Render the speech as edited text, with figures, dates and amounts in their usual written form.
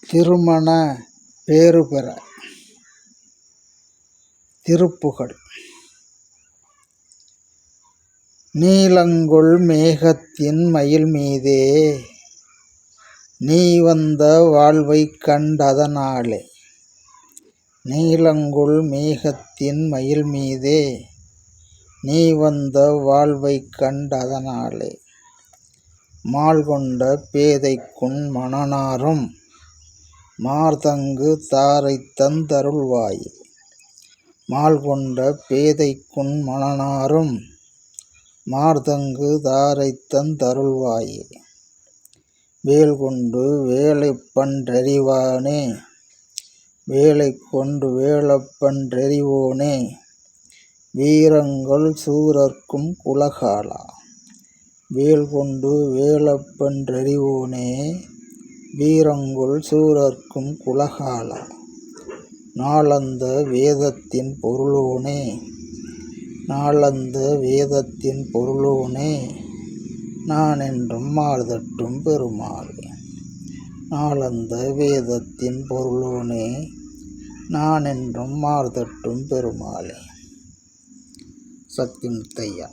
திருமண பேறுபெற திருப்புகழ். நீலங்கொள் மேகத்தின் மயில்மீதே நீ வந்த வாழ்வைக் கண்டதனாலே. நீலங்கொள் மேகத்தின் மயில்மீதே நீ வந்த வாழ்வைக் கண்டதனாலே. மால்கொண்ட பேதைக்குன் மனனாரும் மார்தங்கு தாரைதந் தருள்வாயே. மால்கொண்ட பேதைக்குன் மனனாரும் மார்தங்கு தாரைதந் தருள்வாயே. வேல்கொண்டு வேலைப்பன் றறிவானே வேலைக்கொண்டு வேலப்பன் றறிவோனே வீரங்கொள் சூரர்க்கும் குலகாலா. வேல்கொண்டு வேலப்பன் றறிவோனே வீரங்கொள் சூரர்க்கும் குலகாலா. நாளந்த வேதத்தின் பொருளோனே நாளந்த வேதத்தின் பொருளோனே நானென்றும் மார்தட்டும் பெருமாளே. நாளந்த வேதத்தின் பொருளோனே நானென்றும் மார்தட்டும் பெருமாளே. சக்தி முத்தையா.